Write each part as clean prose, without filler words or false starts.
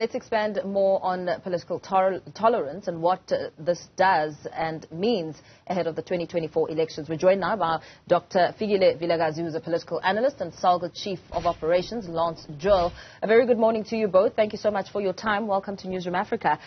Let's expand more on political tolerance and what this does and means ahead of the 2024 elections. We're joined now by Dr. Fikile Vilakazi, who's a political analyst, and Salga Chief of Operations, Lance Joel. A very good morning to you both. Thank you so much for your time. Welcome to Newzroom Afrika.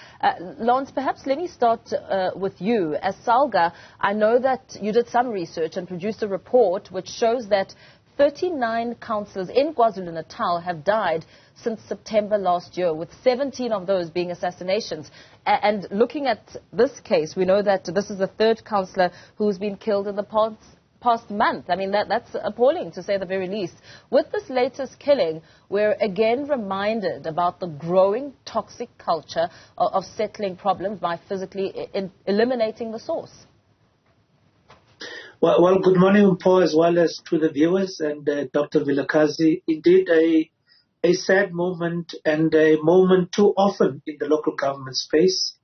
Lance, perhaps let me start with you. As Salga, I know that you did some research and produced a report which shows that 39 councillors in KwaZulu-Natal have died since September last year, with 17 of those being assassinations. And looking at this case, we know that this is the third councillor who's been killed in the past month. I mean, that's appalling, to say the very least. With this latest killing, we're again reminded about the growing toxic culture of settling problems by physically eliminating the source. Well, good morning, Paul, as well as to the viewers and Dr. Vilakazi. Indeed, a sad moment and a moment too often in the local government space,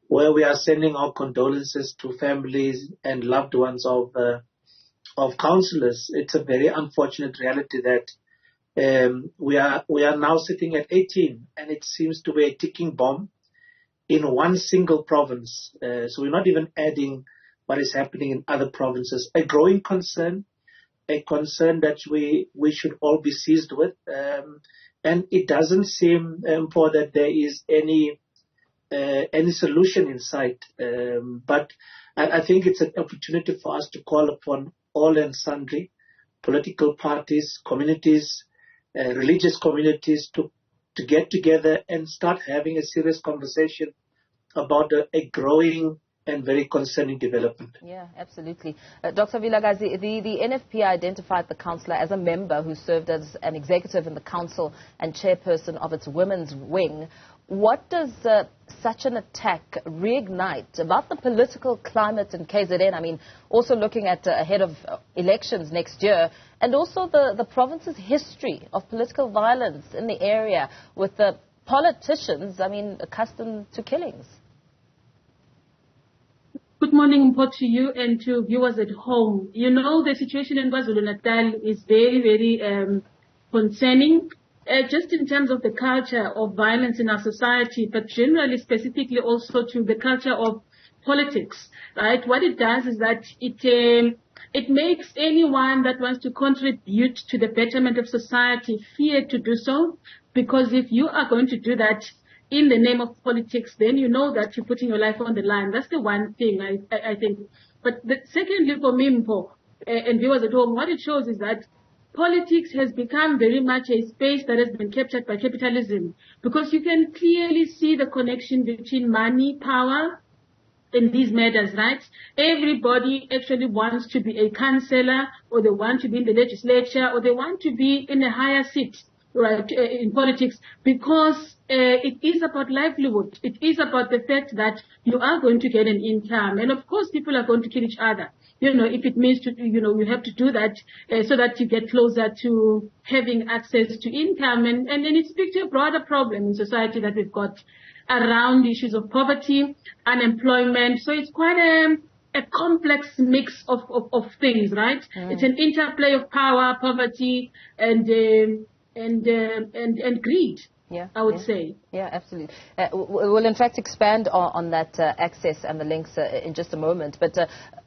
where we are sending our condolences to families and loved ones of councillors. It's a very unfortunate reality that we are now sitting at 18, and it seems to be a ticking bomb in one single province. So we're not even adding what is happening in other provinces. A growing concern, a concern that we should all be seized with. And it doesn't seem, Paul, that there is any solution in sight. But I think it's an opportunity for us to call upon all and sundry political parties, communities, religious communities to get together and start having a serious conversation about a growing and very concerning development. Yeah, absolutely. Dr. Vilakazi, the NFP identified the councillor as a member who served as an executive in the council and chairperson of its women's wing. What does such an attack reignite about the political climate in KZN? I mean, also looking at ahead of elections next year, and also the province's history of political violence in the area with the politicians, I mean, accustomed to killings. Good morning, Mpo, to you and to viewers at home. You know, the situation in KwaZulu-Natal is very, very concerning, just in terms of the culture of violence in our society, but generally, specifically also to the culture of politics, right? What it does is that it makes anyone that wants to contribute to the betterment of society fear to do so, because if you are going to do that in the name of politics, then you know that you're putting your life on the line. That's the one thing I think. But secondly, for me, Mpo, and viewers at home, what it shows is that politics has become very much a space that has been captured by capitalism, because you can clearly see the connection between money, power, in these matters, right? Everybody actually wants to be a councillor, or they want to be in the legislature, or they want to be in a higher seat, right, in politics, because it is about livelihood. It is about the fact that you are going to get an income. And of course, people are going to kill each other. You know, if it means to, you have to do that so that you get closer to having access to income. And then it speaks to a broader problem in society that we've got around issues of poverty, unemployment. So it's quite a complex mix of things, right? It's an interplay of power, poverty, and greed. Yeah, I would say. Yeah, absolutely. We'll in fact expand on that access and the links in just a moment. But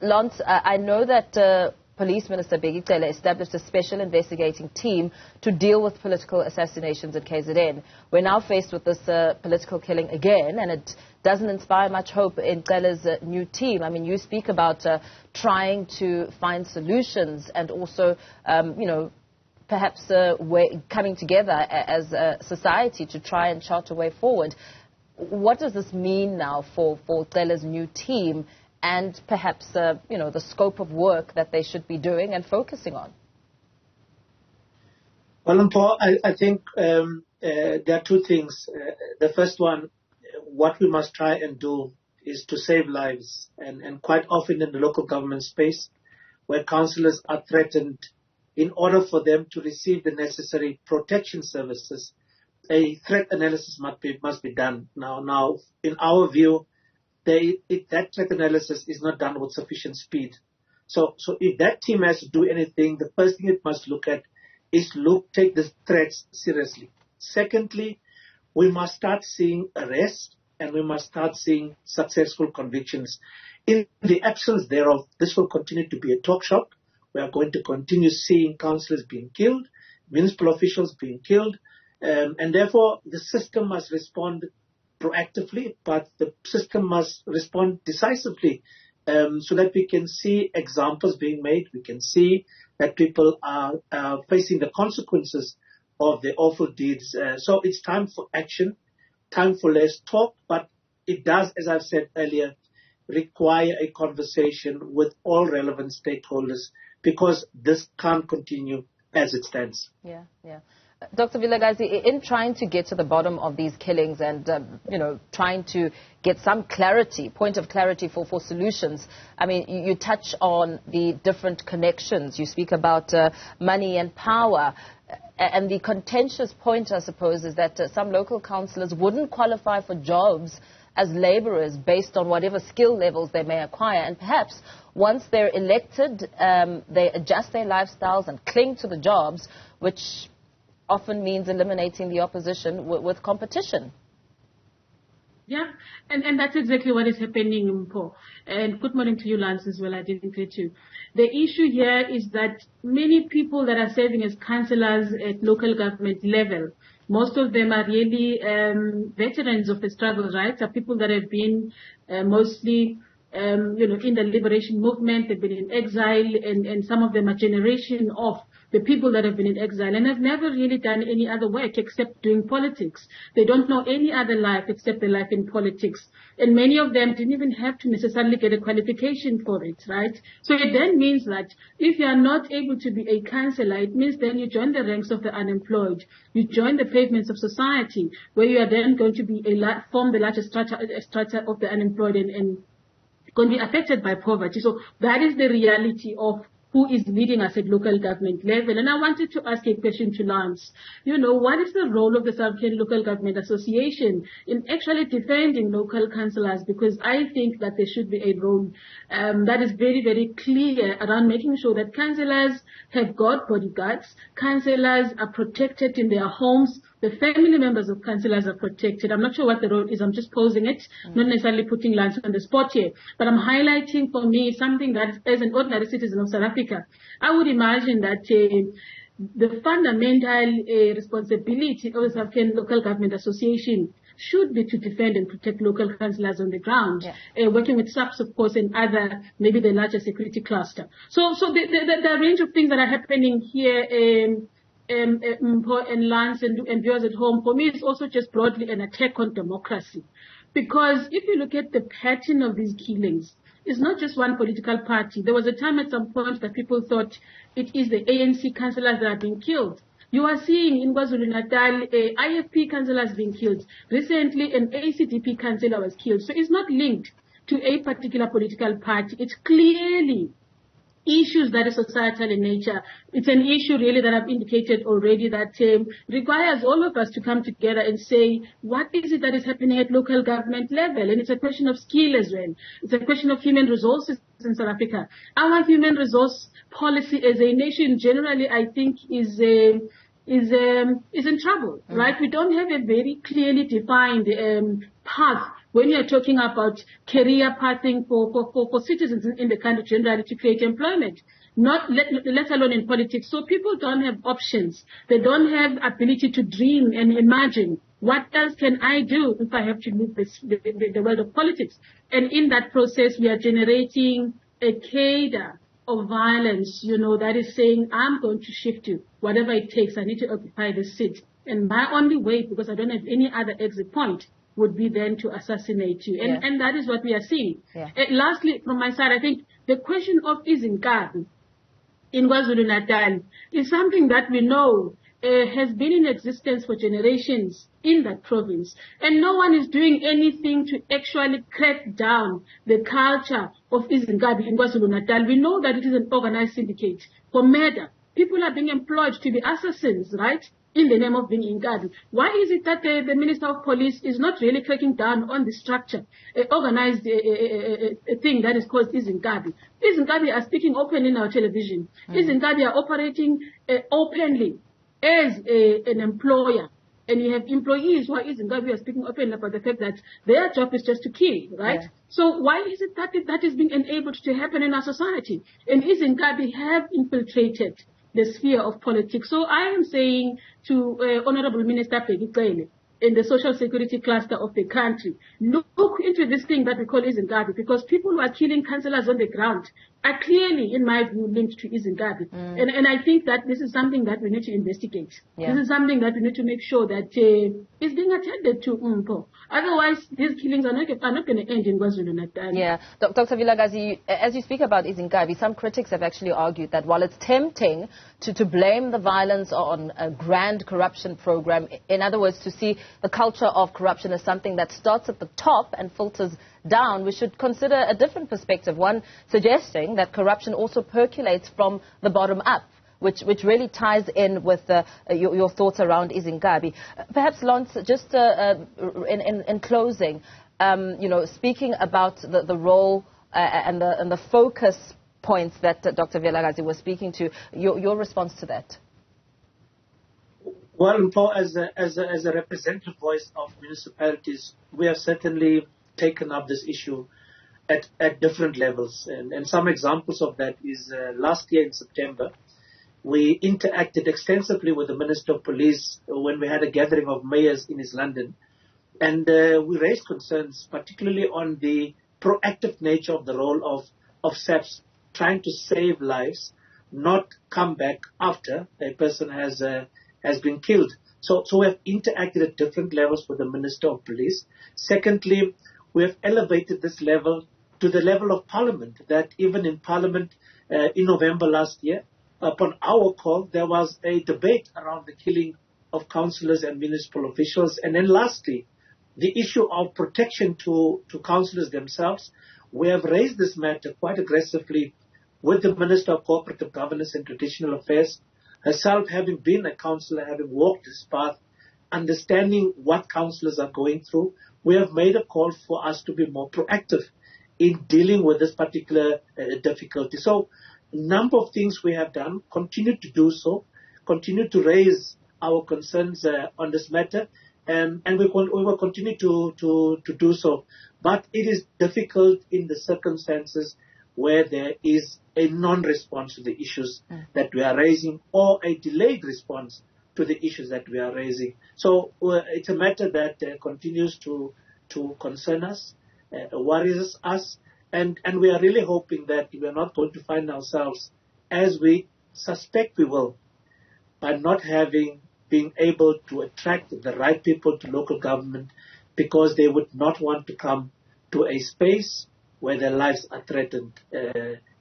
Lance, I know that Police Minister Fikile established a special investigating team to deal with political assassinations at KZN. We're now faced with this political killing again, and it doesn't inspire much hope in Fikele's new team. I mean, you speak about trying to find solutions and also, perhaps coming together as a society to try and chart a way forward. What does this mean now for Fikele's new team and perhaps, the scope of work that they should be doing and focusing on? Well, Paul, I think there are two things. The first one, what we must try and do is to save lives. And quite often in the local government space, where councillors are threatened, in order for them to receive the necessary protection services, a threat analysis must be done. Now, in our view, that threat analysis is not done with sufficient speed. So if that team has to do anything, the first thing it must look at is take the threats seriously. Secondly, we must start seeing arrests and we must start seeing successful convictions. In the absence thereof, this will continue to be a talk shop. We are going to continue seeing councillors being killed, municipal officials being killed, and therefore the system must respond proactively, but the system must respond decisively so that we can see examples being made. We can see that people are facing the consequences of the awful deeds. So it's time for action, time for less talk, but it does, as I've said earlier, require a conversation with all relevant stakeholders because this can't continue as it stands. Yeah. Dr. Vilakazi, in trying to get to the bottom of these killings and, trying to get some clarity, point of clarity for solutions, I mean, you touch on the different connections. You speak about money and power. And the contentious point, I suppose, is that some local councillors wouldn't qualify for jobs as labourers based on whatever skill levels they may acquire. And perhaps once they're elected, they adjust their lifestyles and cling to the jobs, which often means eliminating the opposition with competition. Yeah, and that's exactly what is happening, Mpho. And good morning to you, Lance, as well. I didn't get you. The issue here is that many people that are serving as councillors at local government level, most of them are really veterans of the struggle, right? Are people that have been mostly, in the liberation movement. They've been in exile, and some of them are generation of the people that have been in exile and have never really done any other work except doing politics. They don't know any other life except the life in politics. And many of them didn't even have to necessarily get a qualification for it, right? So it then means that if you are not able to be a councillor, it means then you join the ranks of the unemployed. You join the pavements of society, where you are then going to be form the largest strata of the unemployed and going to be affected by poverty. So that is the reality of who is leading us at local government level. And I wanted to ask a question to Lance. What is the role of the South African Local Government Association in actually defending local councillors? Because I think that there should be a role that is very, very clear around making sure that councillors have got bodyguards, councillors are protected in their homes, the family members of councillors are protected. I'm not sure what the role is. I'm just posing it, not necessarily putting Lance on the spot here. But I'm highlighting for me something that, as an ordinary citizen of South Africa, I would imagine that the fundamental responsibility of the South African Local Government Association should be to defend and protect local councillors on the ground, working with SAPS, of course, and other, maybe the larger security cluster. So the range of things that are happening here, and Lance and viewers at home, for me, it's also just broadly an attack on democracy. Because if you look at the pattern of these killings, it's not just one political party. There was a time at some point that people thought it is the ANC councillors that are being killed. You are seeing in KwaZulu-Natal, IFP councillors being killed. Recently, an ACDP councillor was killed. So it's not linked to a particular political party. It's clearly issues that are societal in nature. It's an issue really that I've indicated already that requires all of us to come together and say, what is it that is happening at local government level? And it's a question of skill as well. It's a question of human resources in South Africa. Our human resource policy as a nation generally, I think, is in trouble, right? We don't have a very clearly defined path when you're talking about career pathing for citizens in the country generally to create employment, let alone in politics. So people don't have options. They don't have ability to dream and imagine, what else can I do if I have to leave the world of politics? And in that process, we are generating a cadre of violence, that is saying, I'm going to shift you. Whatever it takes, I need to occupy the seat. And my only way, because I don't have any other exit point, would be then to assassinate you. And that is what we are seeing. Lastly, from my side, I think the question of izinkadi in KwaZulu-Natal is something that we know has been in existence for generations in that province. And no one is doing anything to actually crack down the culture of izinkadi in KwaZulu-Natal. We know that it is an organized syndicate for murder. People are being employed to be assassins, right? In the name of being Inkadi. Why is it that the Minister of Police is not really cracking down on the structure, organized thing that is called Izinkadi? Izinkadi are speaking openly in our television. Izinkadi are operating openly as an employer and you have employees who are speaking openly about the fact that their job is just to kill, right? Yeah. So why is it that is being enabled to happen in our society? And Izinkabi have infiltrated the sphere of politics. So I am saying to Honorable Minister Fikile, in the social security cluster of the country, look into this thing that we call Izinkabi, because people who are killing councillors on the ground are clearly, in my view, linked to Izinkabi. And I think that this is something that we need to investigate. Yeah. This is something that we need to make sure that is being attended to. Otherwise, these killings are not going to end in KwaZulu-Natal. Yeah. Dr. Vilakazi, as you speak about Izinkabi, some critics have actually argued that while it's tempting to blame the violence on a grand corruption program, in other words, to see the culture of corruption as something that starts at the top and filters down, we should consider a different perspective, one suggesting that corruption also percolates from the bottom up, which really ties in with your thoughts around Izinkabi. Perhaps, Lance, just in closing, speaking about the role and the focus points that Dr. Vilakazi was speaking to, your response to that? Well, Paul, as a representative voice of municipalities, we have certainly taken up this issue at different levels. And some examples of that is last year in September, we interacted extensively with the Minister of Police when we had a gathering of mayors in East London. And we raised concerns, particularly on the proactive nature of the role of SAPS, trying to save lives, not come back after a person has been killed. So we have interacted at different levels with the Minister of Police. Secondly, we have elevated this level to the level of Parliament, that even in Parliament in November last year, upon our call, there was a debate around the killing of councillors and municipal officials. And then lastly, the issue of protection to councillors themselves. We have raised this matter quite aggressively with the Minister of Cooperative Governance and Traditional Affairs, herself having been a councillor, having walked this path, understanding what councillors are going through. We have made a call for us to be more proactive in dealing with this particular difficulty. So a number of things we have done, continue to do so, continue to raise our concerns on this matter, and we will continue to do so. But it is difficult in the circumstances where there is a non-response to the issues that we are raising, or a delayed response to the issues that we are raising. So it's a matter that continues to concern us, worries us, and we are really hoping that we are not going to find ourselves, as we suspect we will, by not being able to attract the right people to local government, because they would not want to come to a space where their lives are threatened.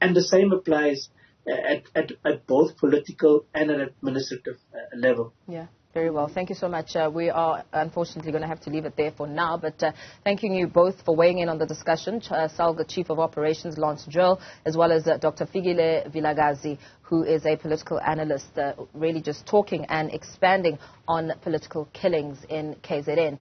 And the same applies at both political and at administrative level. Yeah, very well. Thank you so much. We are unfortunately going to have to leave it there for now, but thanking you both for weighing in on the discussion. Salga Chief of Operations Lance Joel, as well as Dr. Fikile Vilakazi, who is a political analyst, really just talking and expanding on political killings in KZN.